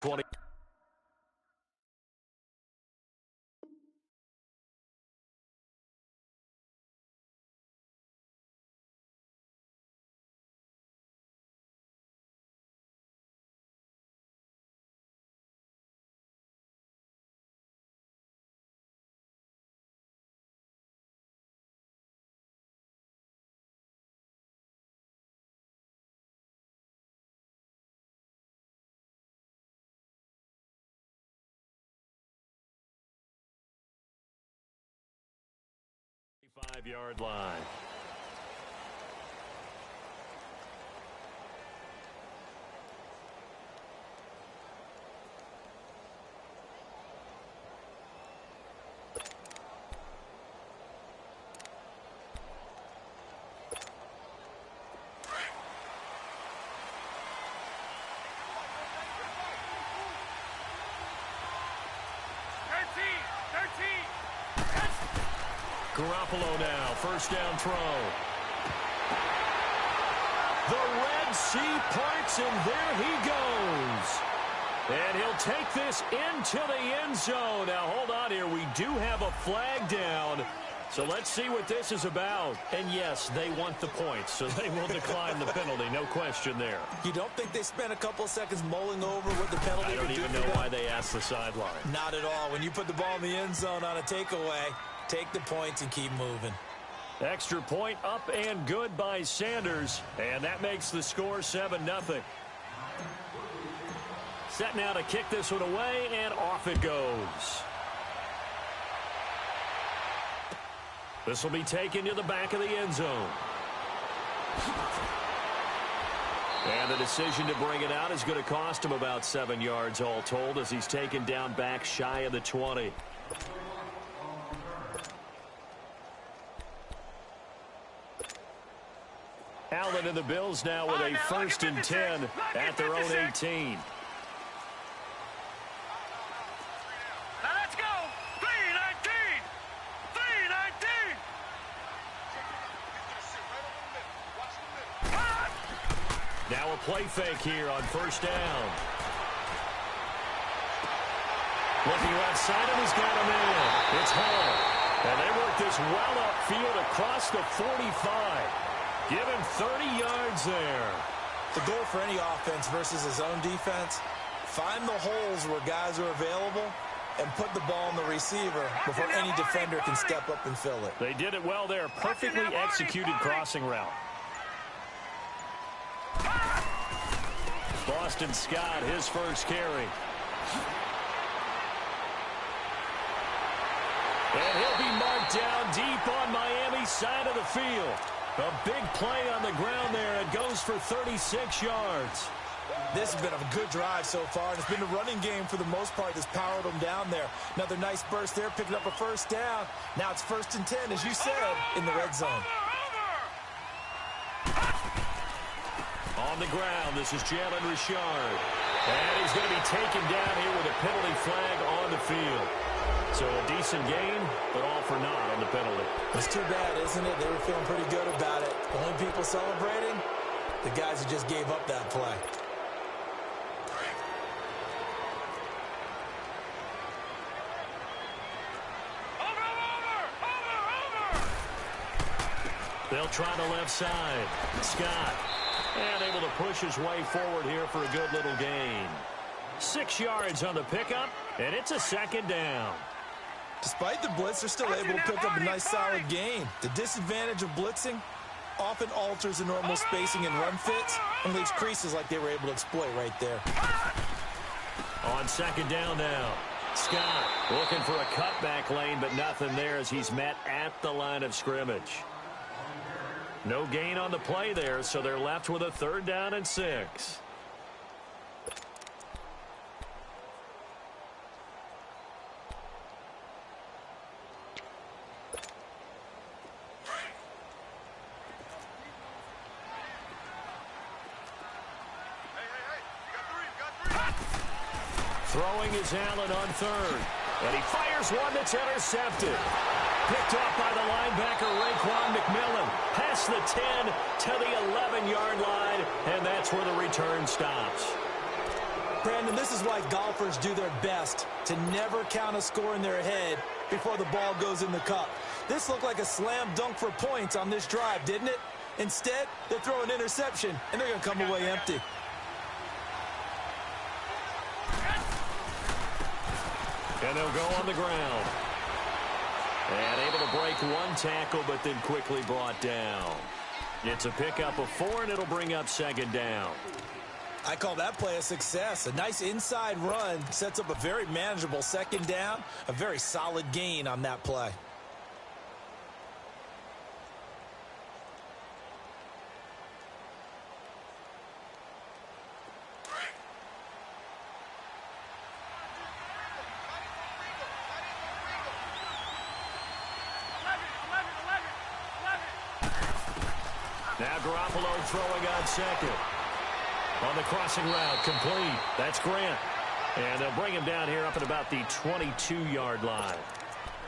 20. Five-yard line. Garoppolo now, first down throw. The Red Sea parts, and there he goes. And he'll take this into the end zone. Now, hold on here. We do have a flag down. So let's see what this is about. And, yes, they want the points, so they will decline the penalty. No question there. You don't think they spent a couple of seconds mulling over what the penalty would do? I don't even know why they asked the sideline. Not at all. When you put the ball in the end zone on a takeaway, take the points and keep moving. Extra point up and good by Sanders. And that makes the score 7-0. Set now to kick this one away, and off it goes. This will be taken to the back of the end zone. And the decision to bring it out is going to cost him about 7 yards all told, as he's taken down back shy of the 20. Allen and the Bills now with a 1st and 10 at their own 18. Now let's go. 3-19. 3-19. Now a play fake here on 1st down. Looking right side, and he's got him in. It's Hall. And they work this well upfield across the 45. Give him 30 yards there. The goal for any offense versus his own defense, find the holes where guys are available and put the ball on the receiver before any defender can step up and fill it. They did it well there. Perfectly executed crossing route. Boston Scott, his first carry. And he'll be marked down deep on Miami's side of the field. A big play on the ground there. It goes for 36 yards. This has been a good drive so far, and it's been the running game for the most part that's powered them down there. Another nice burst there, picking up a 1st down. Now it's 1st and 10, as you said, in the red zone. On the ground, this is Jalen Richard. And he's going to be taken down here with a penalty flag on the field. So a decent gain, but all for naught on the penalty. It's too bad, isn't it? They were feeling pretty good about it. The only people celebrating, the guys who just gave up that play. They'll try the left side. Scott. And able to push his way forward here for a good little gain. 6 yards on the pickup, and it's a 2nd down. Despite the blitz, they're still able to pick up a nice solid gain. The disadvantage of blitzing often alters the normal spacing and run fits and leaves creases like they were able to exploit right there. On 2nd down now. Scott looking for a cutback lane, but nothing there as he's met at the line of scrimmage. No gain on the play there, so they're left with a 3rd down and 6. Throwing is Allen on 3rd. And he fires one that's intercepted. Picked off by the linebacker, Raekwon McMillan. Past the 10 to the 11-yard line, and that's where the return stops. Brandon, this is why golfers do their best to never count a score in their head before the ball goes in the cup. This looked like a slam dunk for points on this drive, didn't it? Instead, they throw an interception, and they're going to come away empty. And they'll go on the ground. And able to break one tackle, but then quickly brought down. It's a pickup of 4, and it'll bring up second down. I call that play a success. A nice inside run sets up a very manageable second down. A very solid gain on that play. Now Garoppolo throwing on second. On the crossing route, complete. That's Grant. And they'll bring him down here up at about the 22-yard line.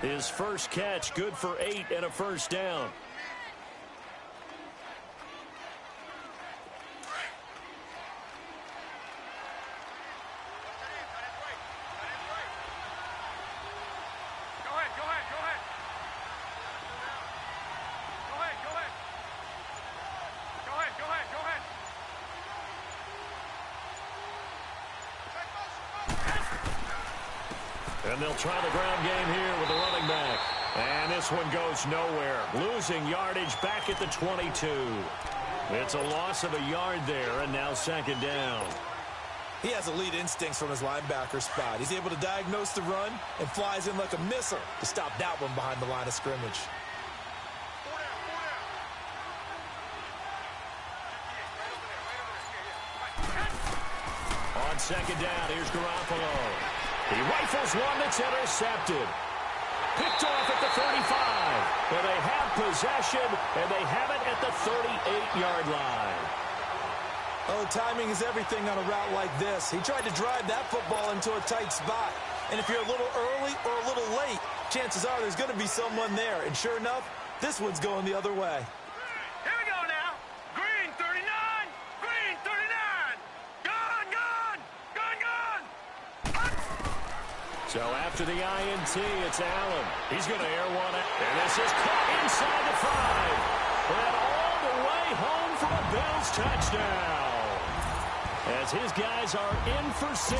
His first catch, good for 8 and a first down. And they'll try the ground game here with the running back. And this one goes nowhere. Losing yardage back at the 22. It's a loss of a yard there, and now second down. He has elite instincts from his linebacker spot. He's able to diagnose the run and flies in like a missile to stop that one behind the line of scrimmage. On second down, here's Garoppolo. He rifles one that's intercepted. Picked off at the 35. And they have possession, and they have it at the 38-yard line. Oh, timing is everything on a route like this. He tried to drive that football into a tight spot. And if you're a little early or a little late, chances are there's going to be someone there. And sure enough, this one's going the other way. Here we go now. Green 39. Green 39. Gone, gone. Gone, gone. So after the INT, it's Allen. He's going to air one out. And this is caught inside the 5. And all the way home for a Bills touchdown. As his guys are in for 6.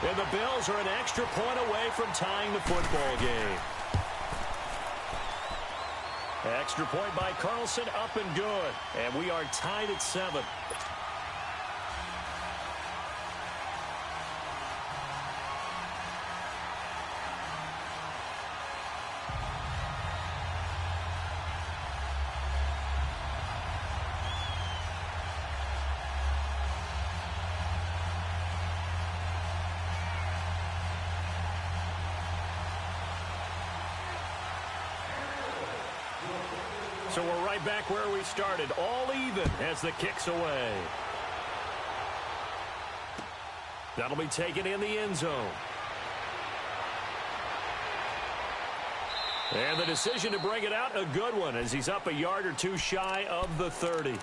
And the Bills are an extra point away from tying the football game. Extra point by Carlson, up and good. And we are tied at 7. So we're right back where we started, all even as the kick's away. That'll be taken in the end zone. And the decision to bring it out, a good one, as he's up a yard or two shy of the 30.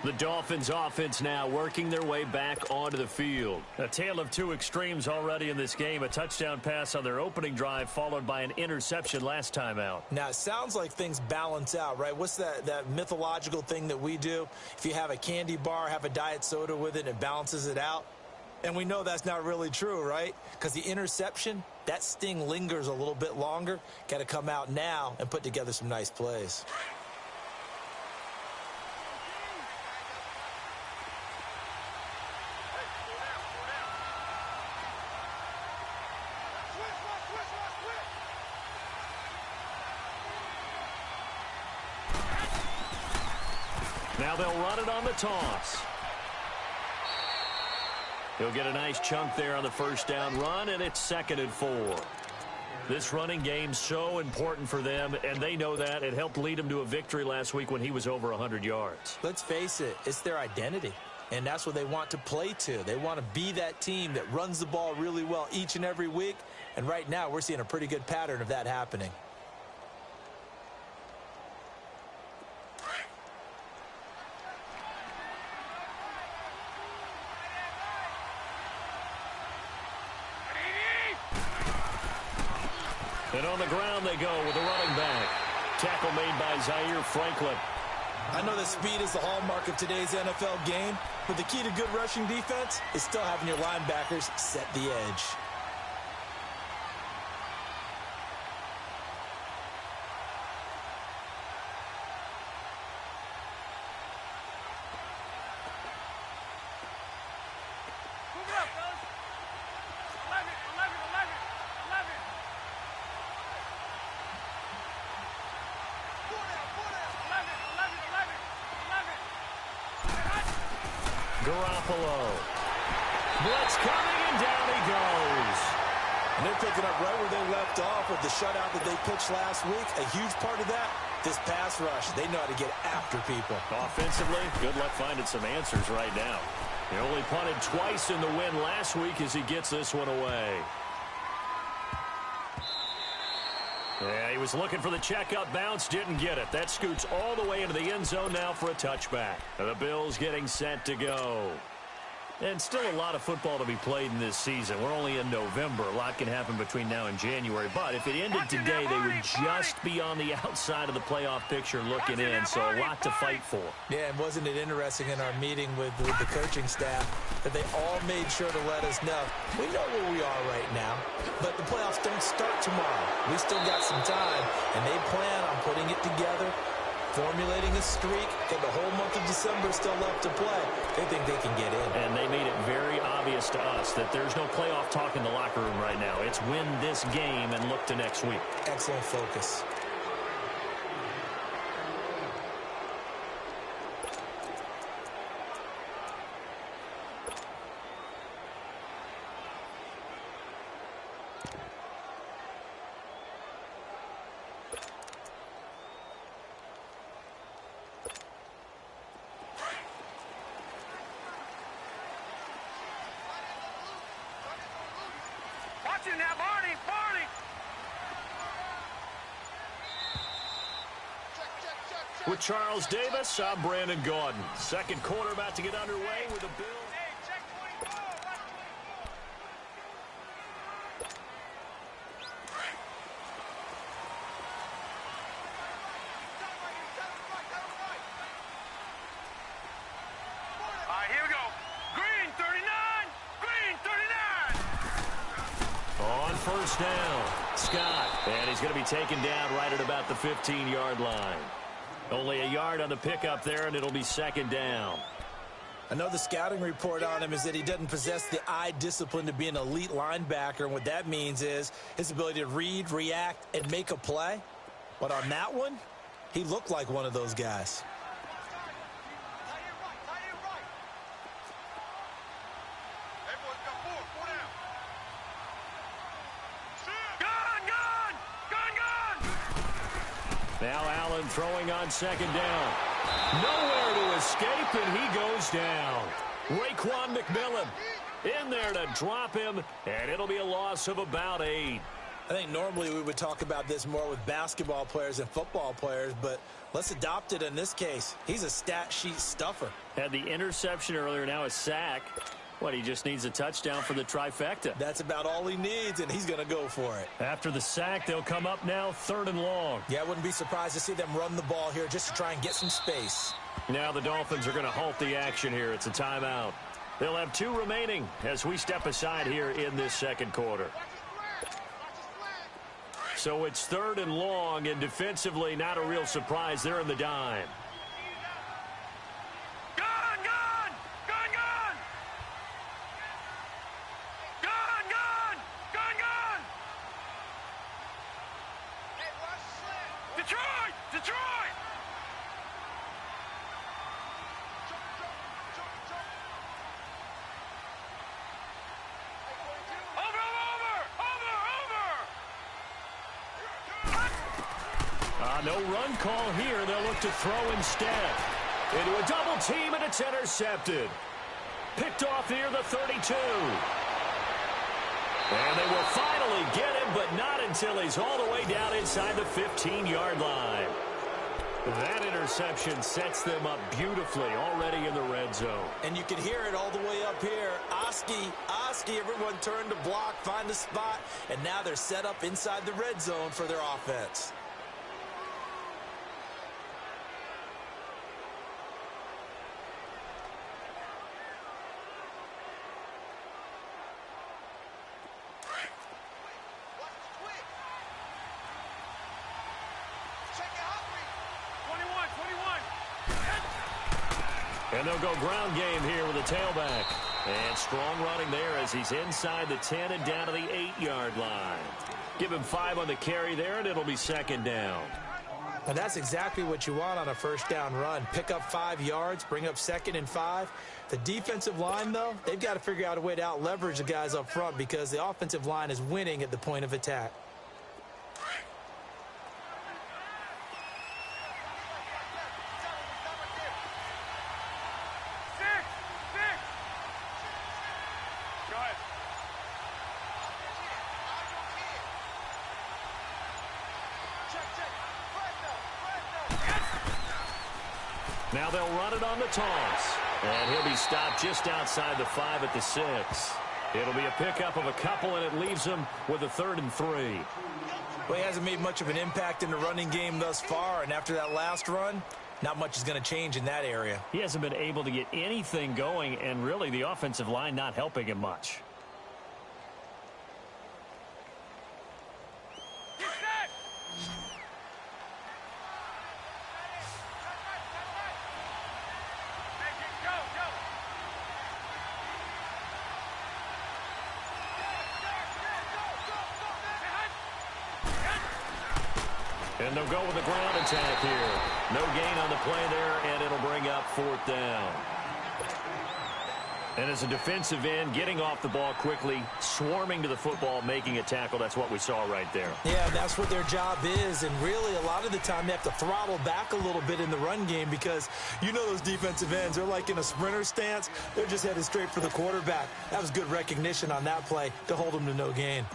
The Dolphins offense now working their way back onto the field. A tale of two extremes already in this game. A touchdown pass on their opening drive followed by an interception last time out. Now, it sounds like things balance out, right? What's that mythological thing that we do? If you have a candy bar, have a diet soda with it, and it balances it out. And we know that's not really true, right? Because the interception, that sting lingers a little bit longer. Got to come out now and put together some nice plays. Now they'll run it on the toss. He'll get a nice chunk there on the first down run, and it's 2nd and 4. This running game's so important for them, and they know that. It helped lead them to a victory last week when he was over 100 yards. Let's face it, it's their identity, and that's what they want to play to. They want to be that team that runs the ball really well each and every week, and right now we're seeing a pretty good pattern of that happening. And on the ground they go with a running back. Tackle made by Zaire Franklin. I know that speed is the hallmark of today's NFL game, but the key to good rushing defense is still having your linebackers set the edge. Garoppolo. Blitz coming, and down he goes. And they're picking up right where they left off with the shutout that they pitched last week. A huge part of that, this pass rush. They know how to get after people. Offensively, good luck finding some answers right now. He only punted twice in the win last week as he gets this one away. Yeah, he was looking for the checkup bounce, didn't get it. That scoots all the way into the end zone now for a touchback. And the Bills getting set to go. And still a lot of football to be played in this season. We're only in November. A lot can happen between now and January. But if it ended today, they would just be on the outside of the playoff picture looking in. So a lot to fight for. Yeah, and wasn't it interesting in our meeting with the coaching staff that they all made sure to let us know, we know where we are right now, but the playoffs don't start tomorrow. We still got some time, and they plan on putting it together, formulating a streak, and the whole month of December still left to play. They think they can get in. And they made it very obvious to us that there's no playoff talk in the locker room right now. It's win this game and look to next week. Excellent focus. Watching that, Barney, Barney. With Charles Davis, I'm Brandon Gaudin. Second quarter about to get underway with the Bills. Hey, check 24. All right, here we go. Green 39. Green 39. On first down, Scott. And he's going to be taken down right at about the 15-yard line. Only a yard on the pickup there, and it'll be second down. I know the scouting report on him is that he doesn't possess the eye discipline to be an elite linebacker, and what that means is his ability to read, react, and make a play. But on that one, he looked like one of those guys. Now Allen throwing on second down. Nowhere to escape, and he goes down. Raekwon McMillan in there to drop him, and it'll be a loss of about 8. I think normally we would talk about this more with basketball players and football players, but let's adopt it in this case. He's a stat sheet stuffer. Had the interception earlier, now a sack. What, he just needs a touchdown for the trifecta. That's about all he needs, and he's going to go for it. After the sack, they'll come up now 3rd and long. Yeah, I wouldn't be surprised to see them run the ball here just to try and get some space. Now the Dolphins are going to halt the action here. It's a timeout. They'll have 2 remaining as we step aside here in this second quarter. So it's 3rd and long, and defensively not a real surprise. They're in the dime. Detroit! No run call here. They'll look to throw instead. Into a double team, and it's intercepted. Picked off near the 32. And they will finally get him, but not until he's all the way down inside the 15-yard line. That interception sets them up beautifully already in the red zone. And you can hear it all the way up here. Oski, everyone turned to block, find a spot, and now they're set up inside the red zone for their offense. And they'll go ground game here with a tailback. And strong running there as he's inside the 10 and down to the 8-yard line. Give him 5 on the carry there, and it'll be second down. And that's exactly what you want on a first down run. Pick up 5 yards, bring up 2nd and 5. The defensive line, though, they've got to figure out a way to out-leverage the guys up front because the offensive line is winning at the point of attack. Now they'll run it on the toss. And he'll be stopped just outside the 5 at the 6. It'll be a pickup of a couple, and it leaves him with a 3rd and 3. Well, he hasn't made much of an impact in the running game thus far, and after that last run, not much is going to change in that area. He hasn't been able to get anything going, and really the offensive line not helping him much. And they'll go with the ground attack here. No gain on the play there, and it'll bring up 4th down. And as a defensive end, getting off the ball quickly, swarming to the football, making a tackle, that's what we saw right there. Yeah, that's what their job is, and really a lot of the time they have to throttle back a little bit in the run game because you know those defensive ends, they're like in a sprinter stance. They're just headed straight for the quarterback. That was good recognition on that play to hold them to no gain.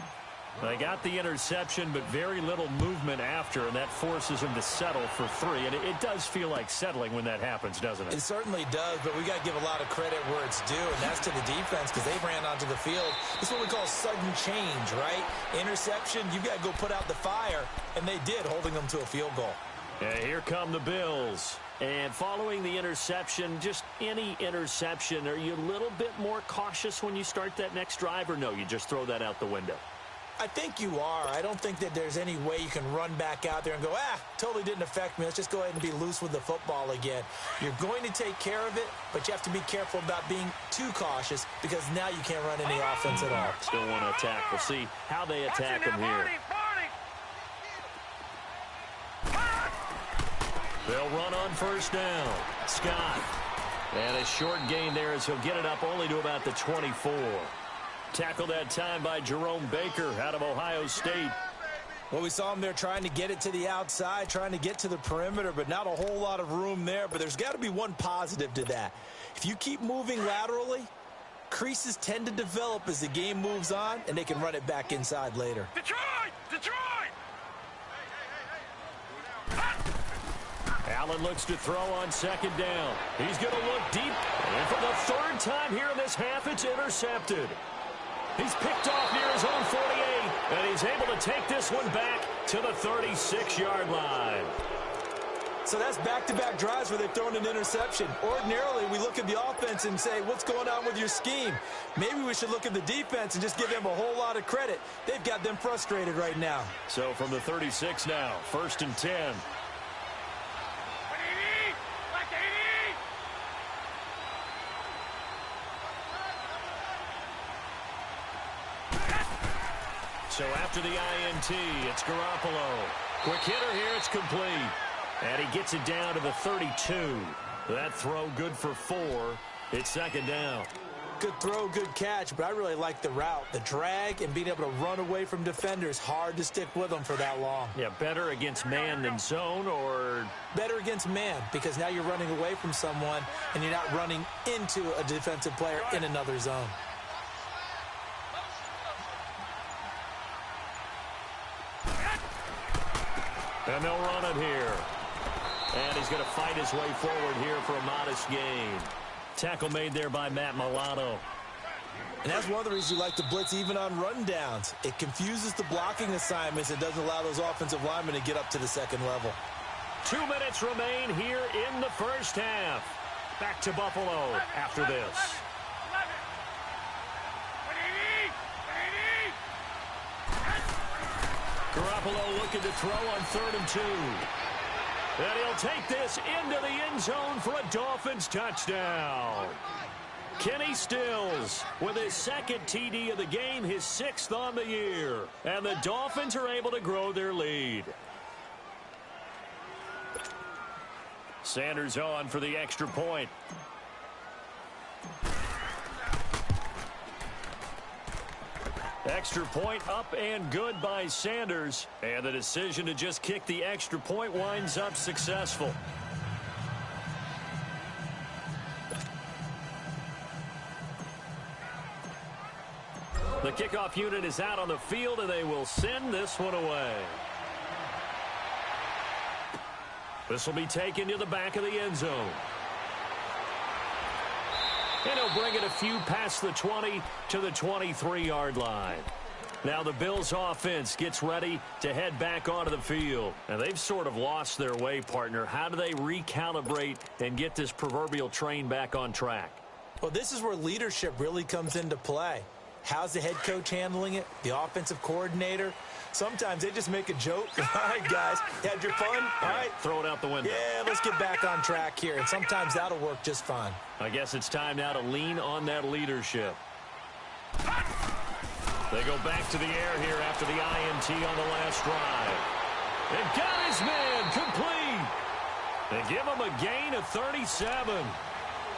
They got the interception, but very little movement after, and that forces him to settle for 3. And it does feel like settling when that happens, doesn't it? It certainly does, but we got to give a lot of credit where it's due, and that's to the defense because they ran onto the field. It's what we call sudden change, right? Interception, you've got to go put out the fire, and they did, holding them to a field goal. And here come the Bills. And following the interception, just any interception, are you a little bit more cautious when you start that next drive, or no, you just throw that out the window? I think you are. I don't think that there's any way you can run back out there and go, totally didn't affect me. Let's just go ahead and be loose with the football again. You're going to take care of it, but you have to be careful about being too cautious because now you can't run any offense at all. Still want to attack. We'll see how they attack him here. They'll run on first down. Scott. And a short gain there as he'll get it up only to about the 24. Tackled that time by Jerome Baker out of Ohio State. Well, we saw him there trying to get it to the outside, trying to get to the perimeter, but not a whole lot of room there. But there's got to be one positive to that. If you keep moving laterally, creases tend to develop as the game moves on, and they can run it back inside later. Detroit! Allen looks to throw on second down. He's going to look deep. And for the 3rd time here in this half, it's intercepted. He's picked off near his own 48, and he's able to take this one back to the 36-yard line. So that's back-to-back drives where they've thrown an interception. Ordinarily, we look at the offense and say, what's going on with your scheme? Maybe we should look at the defense and just give them a whole lot of credit. They've got them frustrated right now. So from the 36 now, 1st and 10. So after the INT, it's Garoppolo. Quick hitter here, it's complete. And he gets it down to the 32. That throw good for 4. It's 2nd down. Good throw, good catch, but I really like the route. The drag and being able to run away from defenders, hard to stick with them for that long. Yeah, better against man than zone, or? Better against man, because now you're running away from someone and you're not running into a defensive player in another zone. And they'll run it here. And he's going to fight his way forward here for a modest gain. Tackle made there by Matt Milano. And that's one of the reasons you like to blitz even on rundowns. It confuses the blocking assignments and doesn't allow those offensive linemen to get up to the second level. 2 minutes remain here in the first half. Back to Buffalo after this. Garoppolo looking to throw on 3rd and 2. And he'll take this into the end zone for a Dolphins touchdown. Kenny Stills with his 2nd TD of the game, his 6th on the year. And the Dolphins are able to grow their lead. Sanders on for the extra point. Extra point up and good by Sanders. And the decision to just kick the extra point winds up successful. The kickoff unit is out on the field, and they will send this one away. This will be taken to the back of the end zone. And he'll bring it a few past the 20 to the 23-yard line. Now the Bills offense gets ready to head back onto the field. And they've sort of lost their way, partner. How do they recalibrate and get this proverbial train back on track? Well, this is where leadership really comes into play. How's the head coach handling it? The offensive coordinator? Sometimes they just make a joke. All right, guys, had your fun? All right. Throw it out the window. Yeah, let's get back on track here. And sometimes that'll work just fine. I guess it's time now to lean on that leadership. They go back to the air here after the INT on the last drive. And got his man complete. They give him a gain of 37.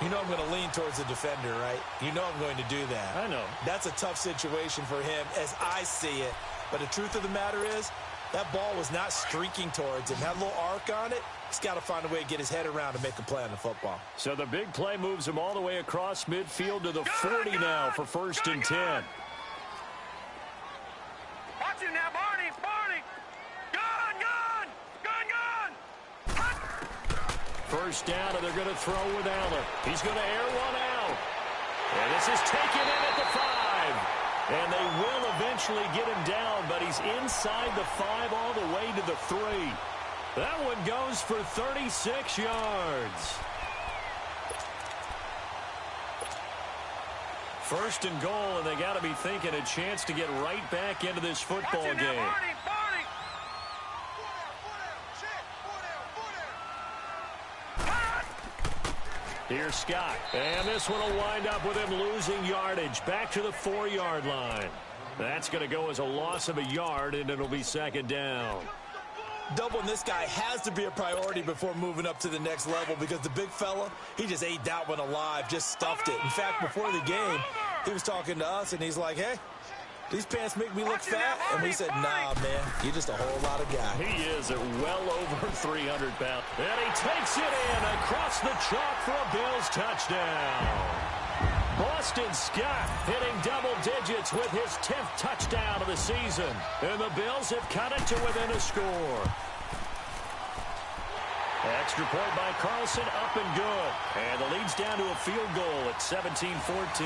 You know I'm going to lean towards the defender, right? You know I'm going to do that. I know. That's a tough situation for him as I see it. But the truth of the matter is, that ball was not streaking towards him. Had a little arc on it. He's got to find a way to get his head around and make a play on the football. So the big play moves him all the way across midfield to the 40 now for 1st and 10. Watch him now, Barney! Barney! Gun! First down, and they're going to throw with Allen. He's going to air one out. And this is taken in at the 5. And they will eventually get him down, but he's inside the 5 all the way to the 3. That one goes for 36 yards. 1st and goal, and they got to be thinking a chance to get right back into this football game. Barney! Here's Scott. And this one will wind up with him losing yardage back to the 4-yard line. That's going to go as a loss of a yard, and it'll be 2nd down. Doubling this guy has to be a priority before moving up to the next level because the big fella, he just ate that one alive, just stuffed it. In fact, before the game, he was talking to us, and he's like, hey, these pants make me look fat. And we said, nah, man, you're just a whole lot of guy. He is at well over 300 pounds. And he takes it in across the chalk for a Bills touchdown. Boston Scott hitting double digits with his 10th touchdown of the season. And the Bills have cut it to within a score. Extra point by Carlson, up and good. And the lead's down to a field goal at 17-14.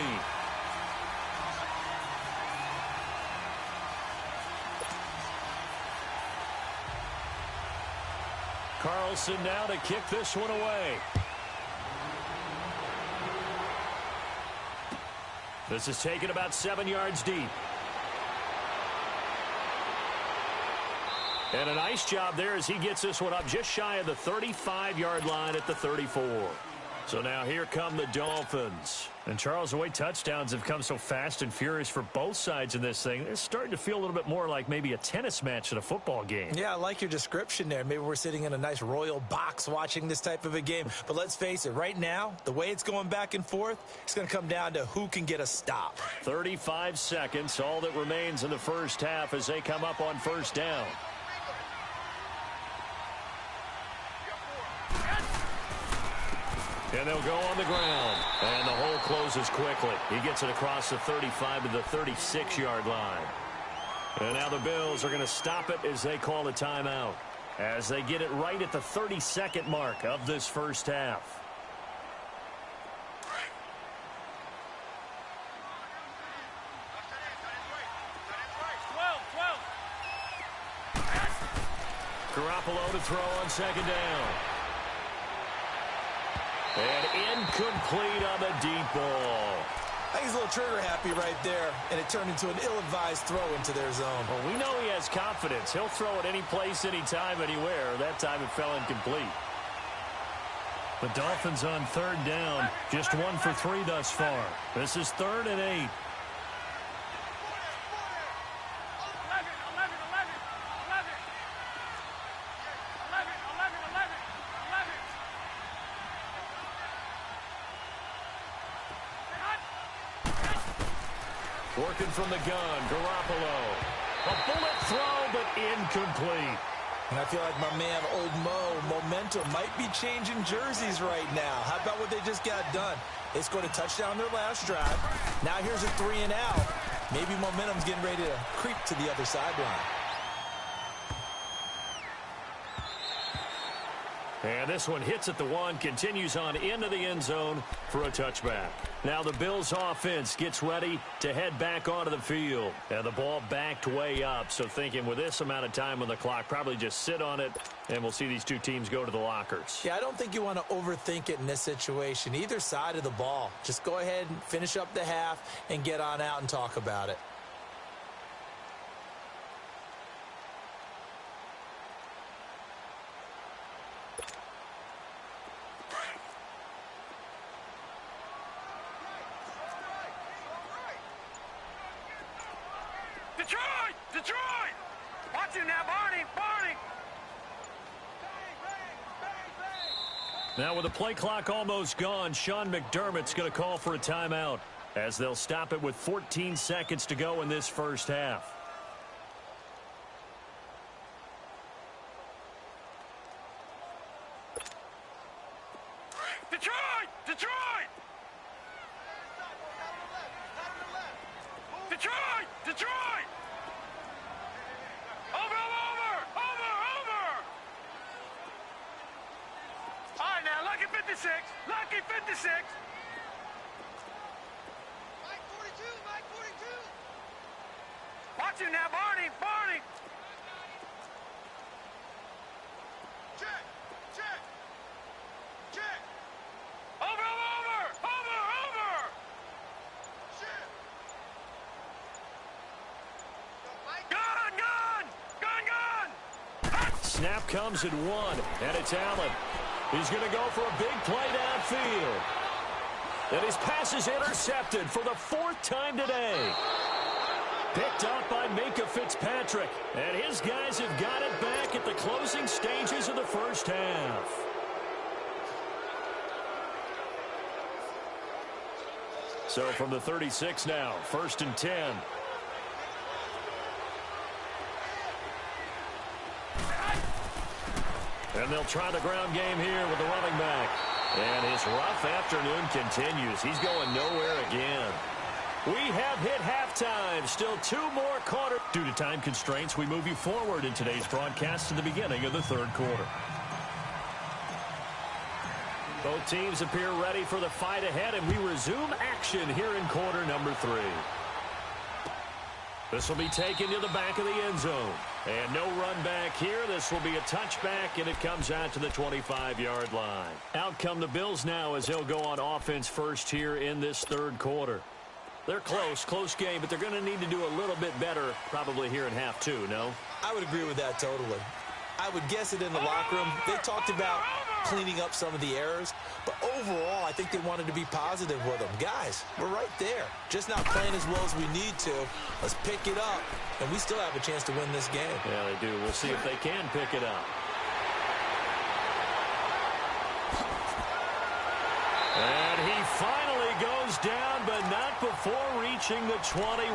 Carlson now to kick this one away. This is taken about 7 yards deep. And a nice job there as he gets this one up just shy of the 35-yard line at the 34. So now here come the Dolphins. And Charles, the way touchdowns have come so fast and furious for both sides in this thing, it's starting to feel a little bit more like maybe a tennis match than a football game. Yeah, I like your description there. Maybe we're sitting in a nice royal box watching this type of a game. But let's face it, right now, the way it's going back and forth, it's going to come down to who can get a stop. 35 seconds, all that remains in the first half as they come up on 1st down. And they'll go on the ground. And the hole closes quickly. He gets it across the 35 to the 36-yard line. And now the Bills are going to stop it as they call a timeout. as they get it right at the 32nd mark of this first half. Garoppolo to throw on second down. And incomplete on the deep ball. I think he's a little trigger happy right there, and it turned into an ill-advised throw into their zone. Well, we know he has confidence. He'll throw it any place, anytime, anywhere. That time it fell incomplete. The Dolphins on third down, just 1 for 3 thus far. This is 3rd and 8. Working from the gun, Garoppolo. A bullet throw, but incomplete. And I feel like my man, Old Mo, momentum might be changing jerseys right now. How about what they just got done? They scored a touchdown their last drive. Now here's a 3 and out. Maybe momentum's getting ready to creep to the other sideline. And this one hits at the 1, continues on into the end zone for a touchback. Now the Bills offense gets ready to head back onto the field. And the ball backed way up, so thinking with this amount of time on the clock, probably just sit on it, and we'll see these two teams go to the lockers. Yeah, I don't think you want to overthink it in this situation. Either side of the ball. Just go ahead and finish up the half and get on out and talk about it. Detroit! Detroit! Watch him now, Barney! Barney! Now with the play clock almost gone, Sean McDermott's going to call for a timeout as they'll stop it with 14 seconds to go in this first half. Detroit! Detroit! Detroit! Detroit! Over! All right, now, lucky 56. Lucky 56. Mike 42. Mike 42. Watch him now, Barney. Barney. Check. Check. Check. Over. Shit. Gun. Snap comes at 1, and it's Allen. He's going to go for a big play downfield. And his pass is intercepted for the 4th time today. Picked up by Minkah Fitzpatrick. And his guys have got it back at the closing stages of the first half. So from the 36 now, 1st and 10. And they'll try the ground game here with the running back. And his rough afternoon continues. He's going nowhere again. We have hit halftime. Still 2 more quarters. Due to time constraints, we move you forward in today's broadcast to the beginning of the 3rd quarter. Both teams appear ready for the fight ahead, and we resume action here in quarter number 3. This will be taken to the back of the end zone. And no run back here. This will be a touchback, and it comes out to the 25-yard line. Out come the Bills now as they'll go on offense first here in this 3rd quarter. They're close game, but they're going to need to do a little bit better probably here in half 2, no? I would agree with that totally. I would guess it in the locker room. They talked about cleaning up some of the errors, but overall, I think they wanted to be positive with them. Guys, we're right there. Just not playing as well as we need to. Let's pick it up, and we still have a chance to win this game. Yeah, they do. We'll see if they can pick it up. And he finally goes down, but not before reaching the 21.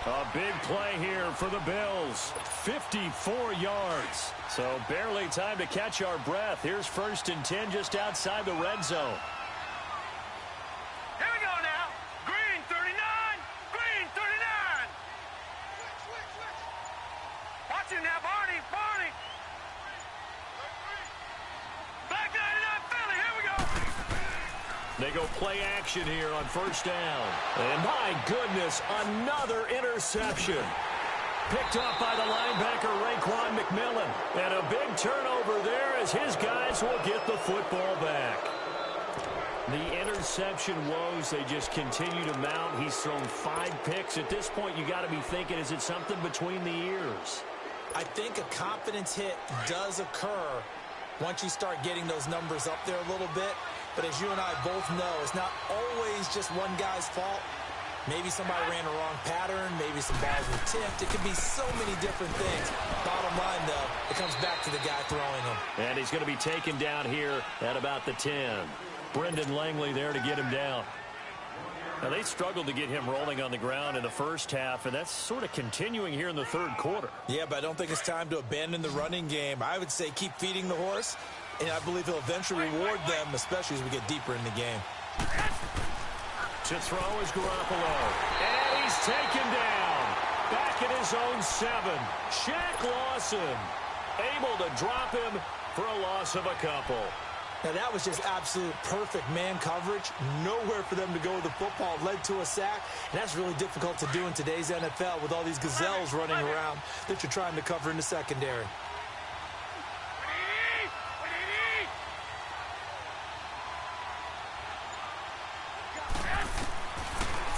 A big play here for the Bills. 54 yards. So barely time to catch our breath. Here's 1st and 10 just outside the red zone. Here we go now. Green 39. Green 39. Switch. Watch him now, Barney. They go play action here on first down. And my goodness, another interception. Picked up by the linebacker, Raekwon McMillan. And a big turnover there as his guys will get the football back. The interception woes, they just continue to mount. He's thrown 5 picks. At this point, you got to be thinking, is it something between the ears? I think a confidence hit does occur once you start getting those numbers up there a little bit. But as you and I both know, it's not always just one guy's fault. Maybe somebody ran a wrong pattern. Maybe some balls were tipped. It could be so many different things. Bottom line, though, it comes back to the guy throwing them. And he's going to be taken down here at about the 10. Brendan Langley there to get him down. Now, they struggled to get him rolling on the ground in the first half, and that's sort of continuing here in the third quarter. Yeah, but I don't think it's time to abandon the running game. I would say keep feeding the horse, and I believe he'll eventually reward them, especially as we get deeper in the game. To throw is Garoppolo. And he's taken down. Back at his own 7. Shaq Lawson able to drop him for a loss of a couple. Now, that was just absolute perfect man coverage. Nowhere for them to go with the football. Led to a sack. And that's really difficult to do in today's NFL with all these gazelles running around that you're trying to cover in the secondary.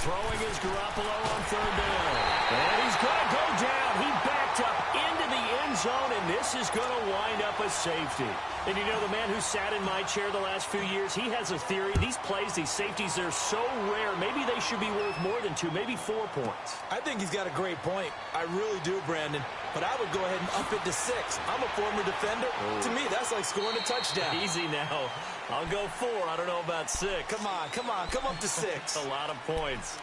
Throwing is Garoppolo on third down. And he's going to go down. He backed up into the end zone, and this is going to wind up a safety. And you know, the man who sat in my chair the last few years, he has a theory. These plays, these safeties, they're so rare. Maybe they should be worth more than 2, maybe 4 points. I think he's got a great point. I really do, Brandon. But I would go ahead and up it to 6. I'm a former defender. Oh. To me, that's like scoring a touchdown. Easy now. I'll go 4. I don't know about 6. Come on. Come up to 6. A lot of points.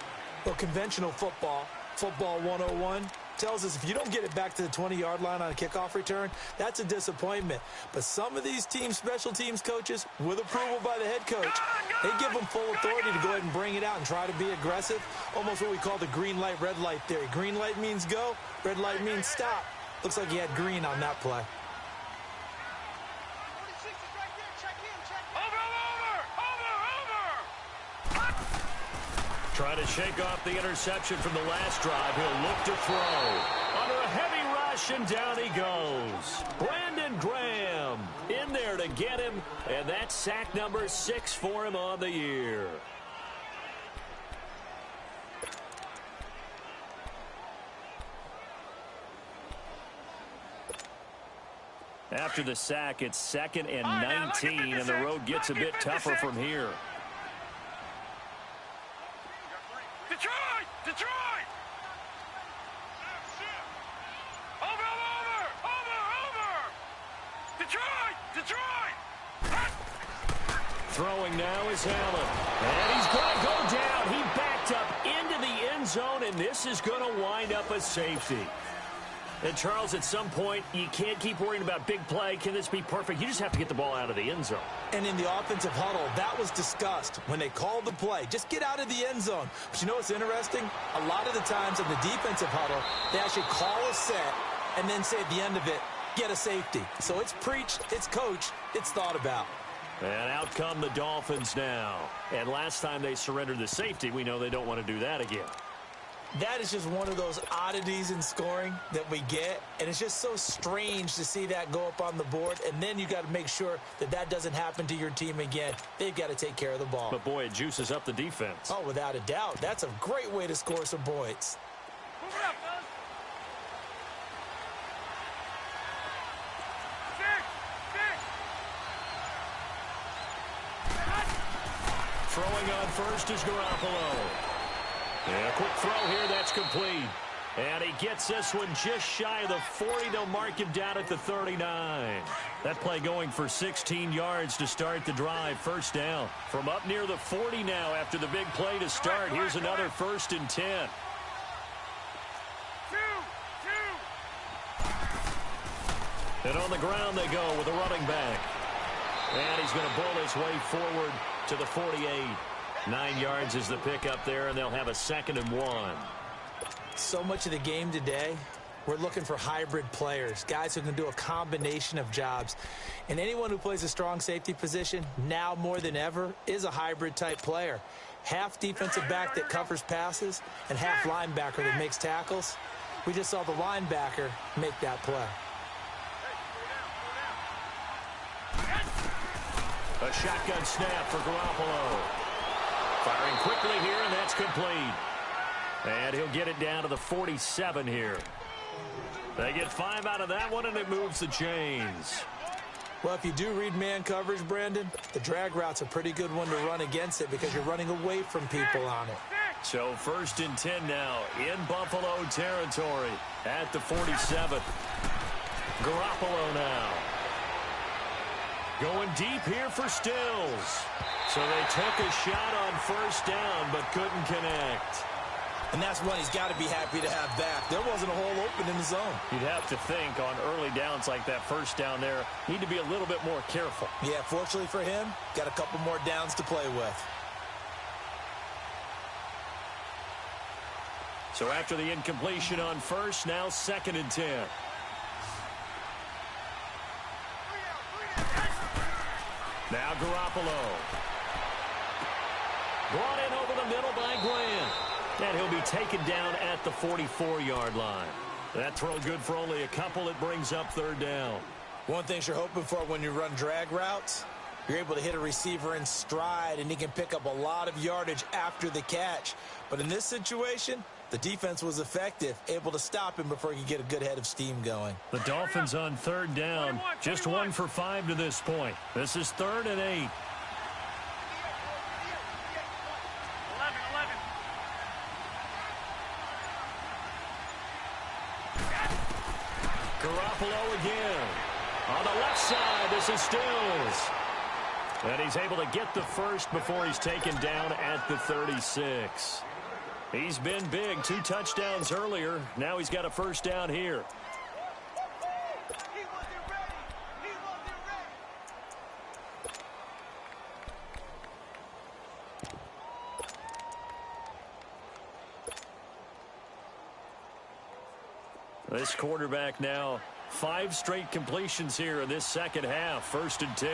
Well, conventional football 101, tells us if you don't get it back to the 20-yard line on a kickoff return, that's a disappointment. But some of these teams, special teams coaches, with approval by the head coach, they give them full authority to go ahead and bring it out and try to be aggressive. Almost what we call the green light, red light theory. Green light means go, red light means stop. Looks like he had green on that play. Trying to shake off the interception from the last drive. He'll look to throw. Under a heavy rush, and down he goes. Brandon Graham in there to get him, and that's sack number 6 for him on the year. After the sack, it's 2nd and 19, and the road gets a bit tougher from here. Detroit! Over! Detroit! Throwing now is Allen. And he's going to go down. He backed up into the end zone, and this is going to wind up a safety. And, Charles, at some point, you can't keep worrying about big play. Can this be perfect? You just have to get the ball out of the end zone. And in the offensive huddle, that was discussed when they called the play. Just get out of the end zone. But you know what's interesting? A lot of the times in the defensive huddle, they actually call a set and then say at the end of it, get a safety. So it's preached, it's coached, it's thought about. And out come the Dolphins now. And last time they surrendered the safety, we know they don't want to do that again. That is just one of those oddities in scoring that we get, and it's just so strange to see that go up on the board, and then you got to make sure that that doesn't happen to your team again. They've got to take care of the ball. But, boy, it juices up the defense. Oh, without a doubt. That's a great way to score some points. Move it up, fellas. Throwing on first is Garoppolo. And a quick throw here, that's complete. And he gets this one just shy of the 40. They'll mark him down at the 39. That play going for 16 yards to start the drive. First down from up near the 40 now after the big play to start. Here's another 1st and 10. And on the ground they go with a running back. And he's going to bull his way forward to the 48. 9 yards is the pickup there, and they'll have a 2nd and 1. So much of the game today We're looking for hybrid players, guys who can do a combination of jobs. And anyone who plays a strong safety position, now more than ever, is a hybrid-type player. Half defensive back that covers passes and half linebacker that makes tackles. We just saw the linebacker make that play. A shotgun snap for Garoppolo. Firing quickly here, and that's complete. And he'll get it down to the 47 here. They get 5 out of that one, and it moves the chains. Well, if you do read man coverage, Brandon, the drag route's a pretty good one to run against it because you're running away from people on it. So 1st and 10 now in Buffalo territory at the 47. Garoppolo now. Going deep here for Stills. So they took a shot on 1st down but couldn't connect. And that's one he's got to be happy to have back. There wasn't a hole open in the zone. You'd have to think on early downs like that 1st down there, need to be a little bit more careful. Yeah, fortunately for him, got a couple more downs to play with. So after the incompletion on 1st, now 2nd and 10. Now Garoppolo. Brought in over the middle by Glenn. And he'll be taken down at the 44-yard line. That throw good for only a couple. It brings up 3rd down. One thing you're hoping for when you run drag routes, you're able to hit a receiver in stride, and he can pick up a lot of yardage after the catch. But in this situation, the defense was effective, able to stop him before he could get a good head of steam going. The Dolphins on 3rd down, just 1 for 5 to this point. This is 3rd and 8. Garoppolo again. On the left side, this is Stills. And he's able to get the 1st before he's taken down at the 36. He's been big. 2 touchdowns earlier. Now he's got a 1st down here. This quarterback now 5 straight completions here in this 2nd half. 1st and 10.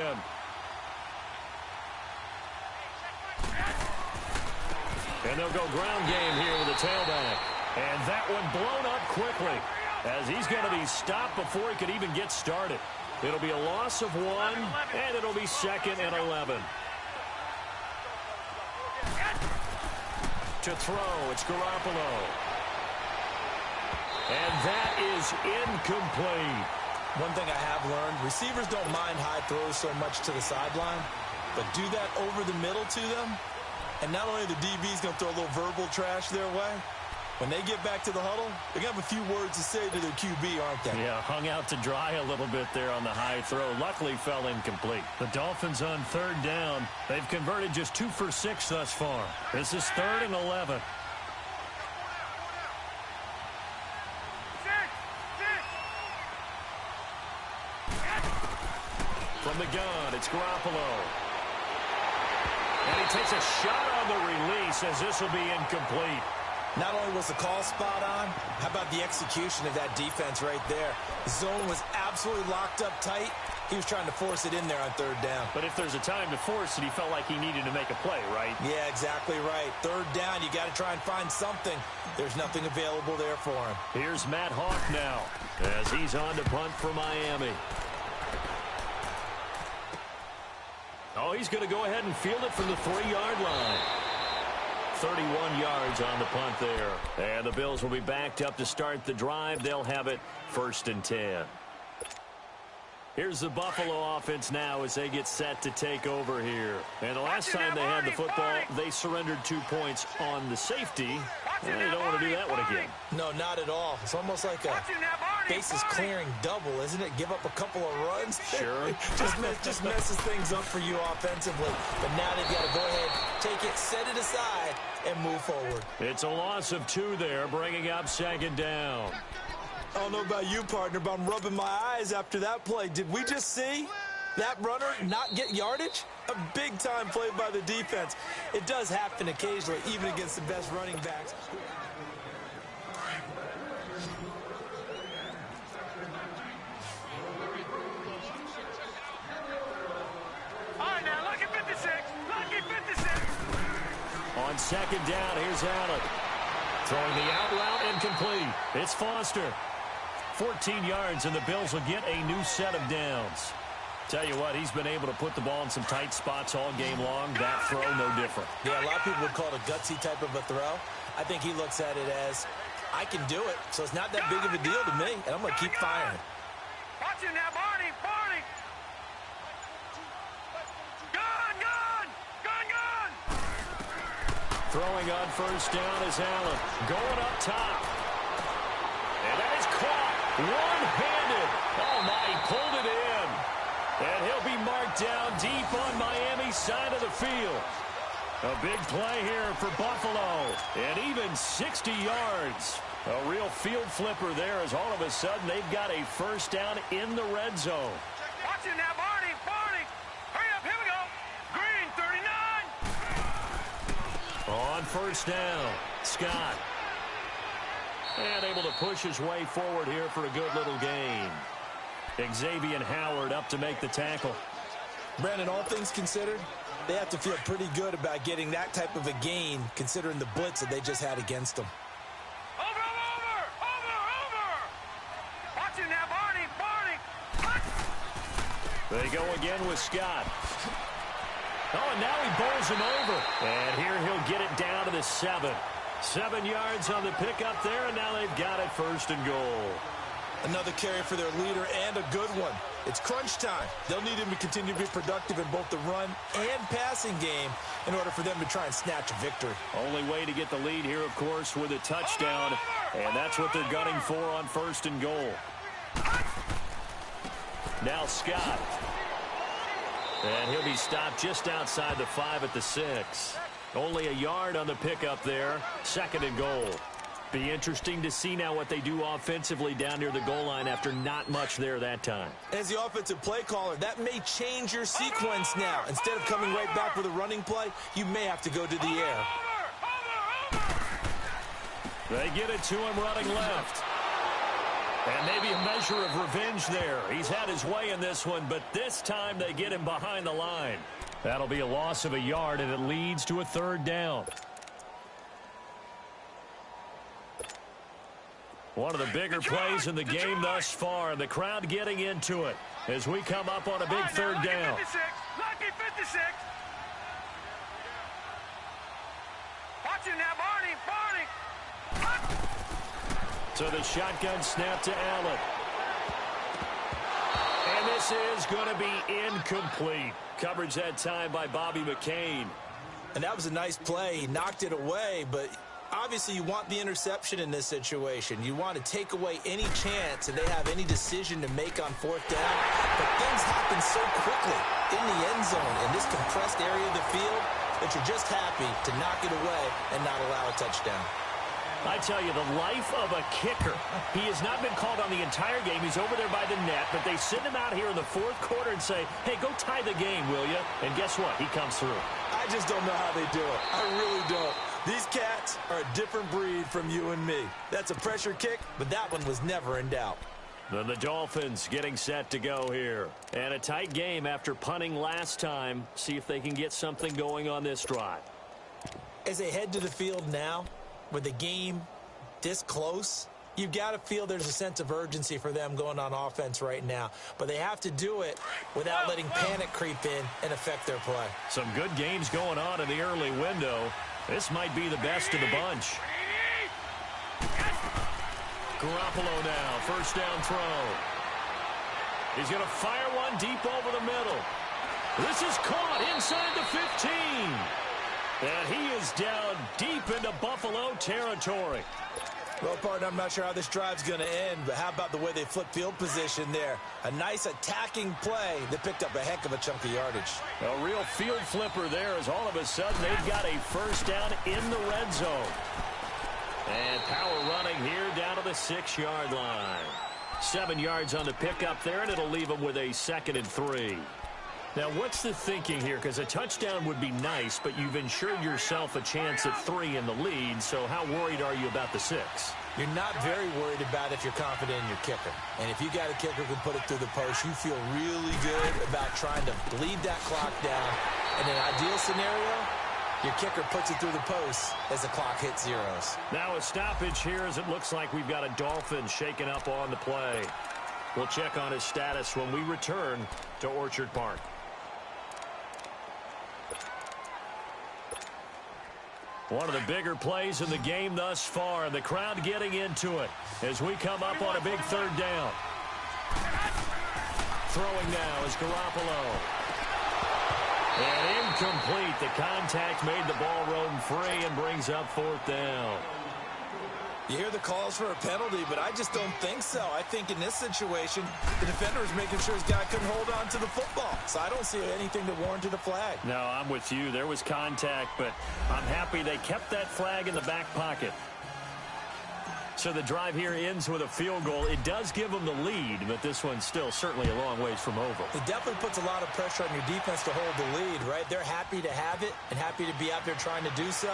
And they'll go ground game here with a tailback. And that one blown up quickly as he's going to be stopped before he could even get started. It'll be a loss of 1, and it'll be 2nd and 11. To throw, it's Garoppolo. And that is incomplete. One thing I have learned, receivers don't mind high throws so much to the sideline, but do that over the middle to them, and not only the DB's going to throw a little verbal trash their way, when they get back to the huddle, they're going to have a few words to say to their QB, aren't they? Yeah, hung out to dry a little bit there on the high throw. Luckily fell incomplete. The Dolphins on 3rd down. They've converted just 2 for 6 thus far. This is 3rd and 11. From the gun, it's Garoppolo. And he takes a shot on the release as this will be incomplete. Not only was the call spot on, how about the execution of that defense right there? The zone was absolutely locked up tight. He was trying to force it in there on 3rd down. But if there's a time to force it, he felt like he needed to make a play, right? Yeah, exactly right. 3rd down, you got to try and find something. There's nothing available there for him. Here's Matt Hawk now as he's on to punt for Miami. Oh, he's going to go ahead and field it from the 3-yard line. 31 yards on the punt there. And the Bills will be backed up to start the drive. They'll have it 1st and 10. Here's the Buffalo offense now as they get set to take over here. And the last time they had the football, they surrendered 2 points on the safety. And they don't want to do that one again. No, not at all. It's almost like a bases clearing double, isn't it? Give up a couple of runs. Sure. just messes things up for you offensively. But now they've got to go ahead, take it, set it aside, and move forward. It's a loss of 2 there, bringing up 2nd down. I don't know about you, partner, but I'm rubbing my eyes after that play. Did we just see that runner not get yardage? A big-time play by the defense. It does happen occasionally, even against the best running backs. second down. Here's Allen. Throwing the out route incomplete. It's Foster. 14 yards, and the Bills will get a new set of downs. Tell you what, he's been able to put the ball in some tight spots all game long. That throw, no different. Yeah, a lot of people would call it a gutsy type of a throw. I think he looks at it as, I can do it, so it's not that big of a deal to me, and I'm going to keep firing. Watch him now, Barney, Barney. Gun, gun, gun, gun. Throwing on first down is Allen. Going up top. And that is caught. One-handed. Oh, my, he pulled it in. And he'll be marked down deep on Miami's side of the field. A big play here for Buffalo. And even 60 yards. A real field flipper there as all of a sudden they've got a first down in the red zone. Watch it now, Barney, Barney. Hurry up, here we go. Green, 39. On first down, Scott. And able to push his way forward here for a good little gain. Xavier Howard up to make the tackle. Brandon, all things considered, they have to feel pretty good about getting that type of a gain considering the blitz that they just had against them. Watch it now, Barney, Barney. They go again with Scott. Oh, and now he bowls him over. And here he'll get it down to the 7. 7 yards on the pickup there, and now they've got it first and goal. Another carry for their leader and a good one. It's crunch time. They'll need him to continue to be productive in both the run and passing game in order for them to try and snatch a victory. Only way to get the lead here, of course, with a touchdown, and that's what they're gunning for on first and goal. Now Scott. And he'll be stopped just outside the 5 at the 6. Only a yard on the pickup there. Second and goal. Be interesting to see now what they do offensively down near the goal line after not much there that time. As the offensive play caller, that may change your sequence now. Instead of coming right back with a running play, you may have to go to the air. They get it to him running left. And maybe a measure of revenge there. He's had his way in this one, but this time they get him behind the line. That'll be a loss of a yard, and it leads to a third down. One of the bigger plays in the game thus far, and the crowd getting into it as we come up on a big third down. Lucky 56. Watch it now, Barney, Barney. So the shotgun snap to Allen. And this is going to be incomplete. Coverage that time by Bobby McCain. And that was a nice play. He knocked it away, but obviously you want the interception in this situation. You want to take away any chance that they have any decision to make on fourth down. But things happen so quickly in the end zone in this compressed area of the field that you're just happy to knock it away and not allow a touchdown. I tell you, the life of a kicker. He has not been called on the entire game. He's over there by the net, but they send him out here in the fourth quarter and say, hey, go tie the game, will you? And guess what? He comes through. I just don't know how they do it. I really don't. These cats are a different breed from you and me. That's a pressure kick, but that one was never in doubt. Then the Dolphins getting set to go here. And a tight game after punting last time. See if they can get something going on this drive. As they head to the field now, with the game this close, you've got to feel there's a sense of urgency for them going on offense right now. But they have to do it without letting panic creep in and affect their play. Some good games going on in the early window. This might be the best of the bunch. Garoppolo now, first down throw. He's going to fire one deep over the middle. This is caught inside the 15. And he is down deep into Buffalo territory. Well, partner, I'm not sure how this drive's going to end, but how about the way they flip field position there? A nice attacking play that picked up a heck of a chunk of yardage. A real field flipper there as all of a sudden they've got a first down in the red zone. And power running here down to the 6-yard line. 7 yards on the pickup there, and it'll leave them with a 2nd and 3. Now, what's the thinking here? Because a touchdown would be nice, but you've ensured yourself a chance at 3 in the lead, so how worried are you about the 6? You're not very worried about if you're confident in your kicker. And if you got a kicker who can put it through the post, you feel really good about trying to bleed that clock down. In an ideal scenario, Your kicker puts it through the post as the clock hits zeros. Now a stoppage here as it looks like we've got a Dolphin shaken up on the play. We'll check on his status when we return to Orchard Park. One of the bigger plays in the game thus far, and the crowd getting into it as we come up on a big third down. Throwing now is Garoppolo. And incomplete. The contact made the ball roam free and brings up fourth down. You hear the calls for a penalty, but I just don't think so. I think in this situation, the defender is making sure his guy couldn't hold on to the football. So I don't see anything that warranted a flag. No, I'm with you. There was contact, but I'm happy they kept that flag in the back pocket. So the drive here ends with a field goal. It does give them the lead, but this one's still certainly a long ways from over. It definitely puts a lot of pressure on your defense to hold the lead, right? They're happy to have it and happy to be out there trying to do so.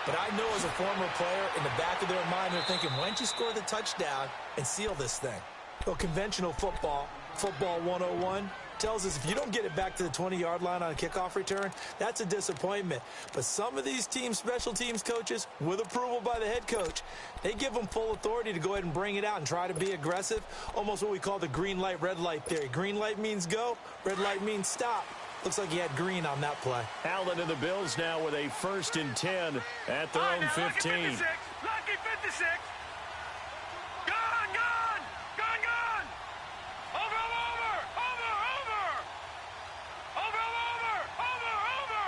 But I know as a former player, in the back of their mind, they're thinking, why don't you score the touchdown and seal this thing? Well, conventional football 101, tells us if you don't get it back to the 20-yard line on a kickoff return, that's a disappointment. But some of these teams, special teams coaches, with approval by the head coach, they give them full authority to go ahead and bring it out and try to be aggressive, almost what we call the green light, red light theory. Green light means go, red light means stop. Looks like he had green on that play. Allen and the Bills now with a 1st and 10 at their own 15. Lucky 56. Lucky 56. Gone, gone. Gone, gone. Over, over. Over, over. Over, over. Over, over.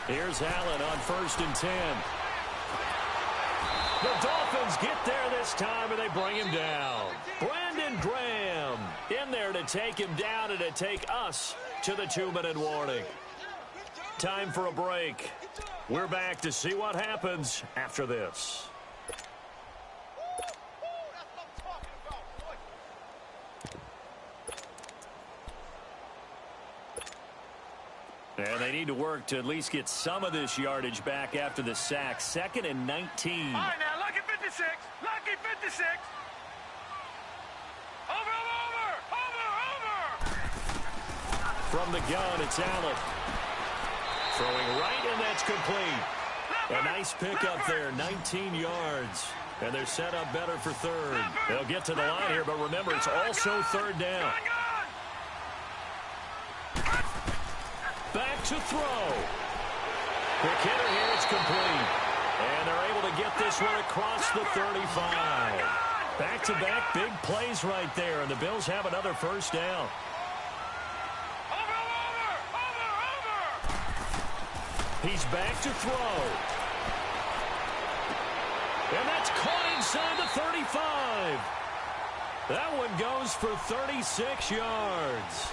Here's Allen on 1st and 10. The Dolphins get there this time, and they bring him down. Brandon Graham in there to take him down and to take us to the 2-minute warning. Time for a break. We're back to see what happens after this. And they need to work to at least get some of this yardage back after the sack. 2nd and 19. All right, now, lucky 56. Lucky 56. Over, over. Over, over. From the gun, it's Allen. Throwing right, and that's complete. A nice pickup there, 19 yards. And they're set up better for third. They'll get to the line here, but remember, it's also third down. Back to throw. Quick hitter here, it's complete. And they're able to get this one across the 35. Back-to-back big plays right there, and the Bills have another first down. He's back to throw. And that's caught inside the 35. That one goes for 36 yards.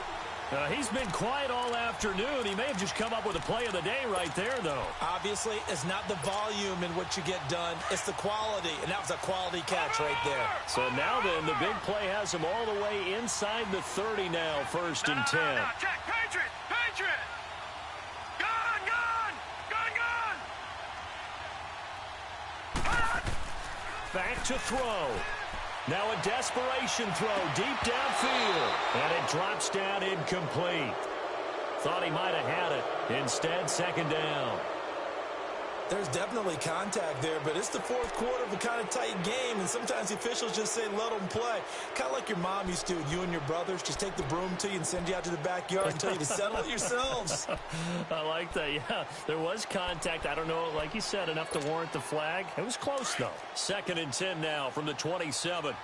He's been quiet all afternoon. He may have just come up with a play of the day right there, though. Obviously, it's not the volume in what you get done. It's the quality, and that was a quality catch right there. So now then, the big play has him all the way inside the 30 now, 1st and 10. Check, Patriot, Patriot. Gone, gone, gone, gone. Back to throw. Now a desperation throw deep downfield. And it drops down incomplete. Thought he might have had it. Instead, 2nd down. There's definitely contact there, but it's the 4th quarter of a kind of tight game, and sometimes the officials just say, let them play. Kind of like your mom used to with you and your brothers. Just take the broom to you and send you out to the backyard and tell you to settle it yourselves. I like that, yeah. There was contact. I don't know, like you said, enough to warrant the flag. It was close, though. 2nd and 10 now from the 27.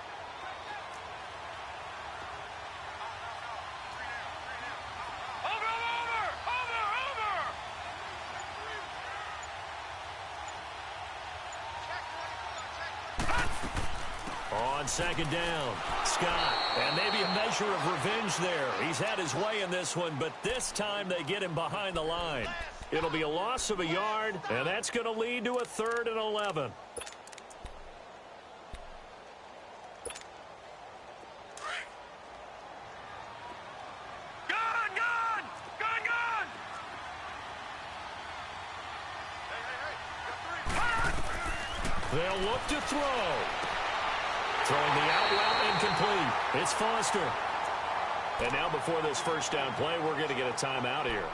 On 2nd down, Scott, and maybe a measure of revenge there. He's had his way in this one, but this time they get him behind the line. It'll be a loss of a yard, and that's going to lead to a 3rd and 11. Gone, gone, gone, gone. They'll look to throw. Throwing the out route incomplete. It's Foster. And now before this first down play, we're going to get a timeout here.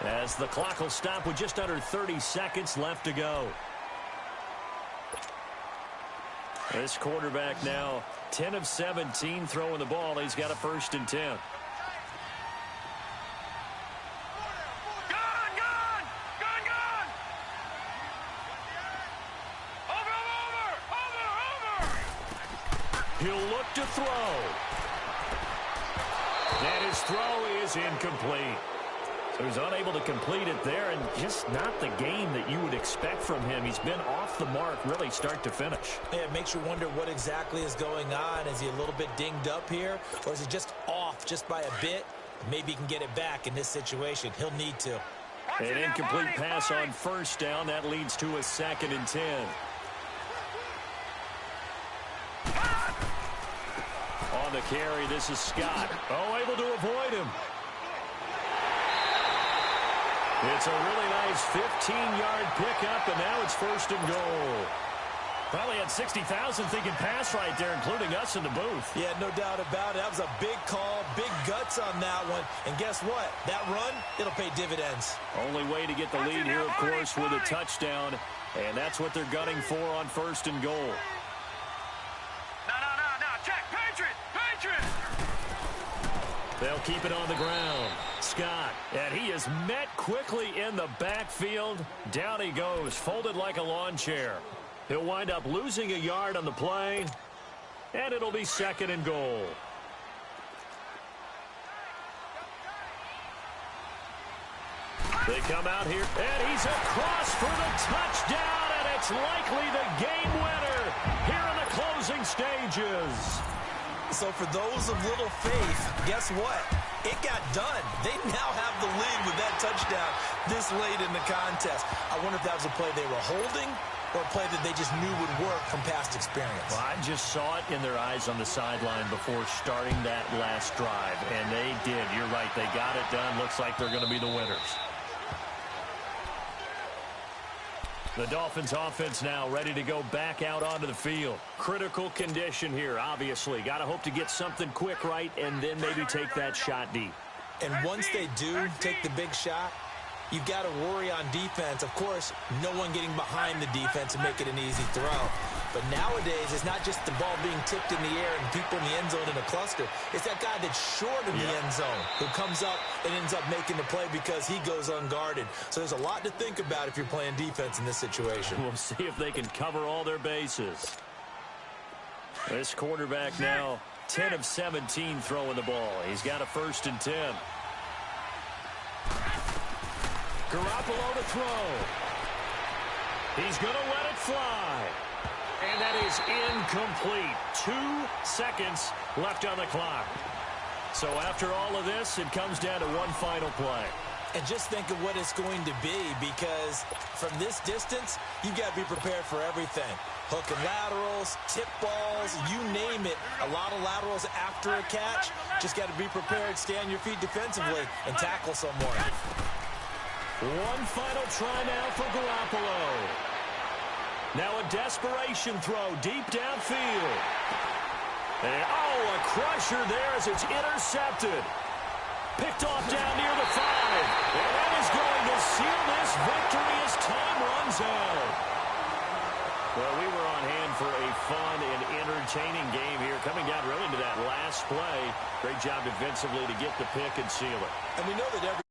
As the clock will stop with just under 30 seconds left to go. This quarterback now 10 of 17 throwing the ball. He's got a 1st and 10. He'll look to throw. And his throw is incomplete. So he's unable to complete it there, and just not the game that you would expect from him. He's been off the mark really start to finish. Yeah, it makes you wonder what exactly is going on. Is he a little bit dinged up here, or is he just off just by a bit? Maybe he can get it back in this situation. He'll need to. An incomplete pass on 1st down. That leads to a 2nd and 10. On the carry, this is Scott. Oh, able to avoid him. It's a really nice 15-yard pickup, and now it's 1st and goal. Probably had 60,000 thinking pass right there, including us in the booth. Yeah, no doubt about it. That was a big call, big guts on that one. And guess what? That run, it'll pay dividends. Only way to get the lead here, of course, with a touchdown, and that's what they're gunning for on 1st and goal. Check, Patriot! They'll keep it on the ground. Scott, and he is met quickly in the backfield. Down he goes, folded like a lawn chair. He'll wind up losing a yard on the play, and it'll be 2nd and goal. They come out here, and he's across for the touchdown, and it's likely the game winner here in the closing stages. So for those of little faith, guess what? It got done. They now have the lead with that touchdown this late in the contest. I wonder if that was a play they were holding or a play that they just knew would work from past experience. Well, I just saw it in their eyes on the sideline before starting that last drive, and they did. You're right. They got it done. Looks like they're going to be the winners. The Dolphins offense now ready to go back out onto the field. Critical condition here, obviously. Got to hope to get something quick right and then maybe take that shot deep. And once they do take the big shot, you've got to worry on defense. Of course, no one getting behind the defense and make it an easy throw. But nowadays, it's not just the ball being tipped in the air and people in the end zone in a cluster. It's that guy that's short in the end zone who comes up and ends up making the play because he goes unguarded. So there's a lot to think about if you're playing defense in this situation. We'll see if they can cover all their bases. This quarterback now 10 of 17 throwing the ball. He's got a 1st and 10. Garoppolo to throw. He's going to let it fly. And that is incomplete. 2 seconds left on the clock. So after all of this, it comes down to one final play. And just think of what it's going to be, because from this distance, you've got to be prepared for everything. Hook and laterals, tip balls, you name it. A lot of laterals after a catch. Just got to be prepared, stay on your feet defensively, and tackle someone. One final try now for Garoppolo. Now a desperation throw deep downfield. And, a crusher there as it's intercepted. Picked off down near the 5. And that is going to seal this victory as time runs out. Well, we were on hand for a fun and entertaining game here, coming down really to that last play. Great job defensively to get the pick and seal it. And we know that every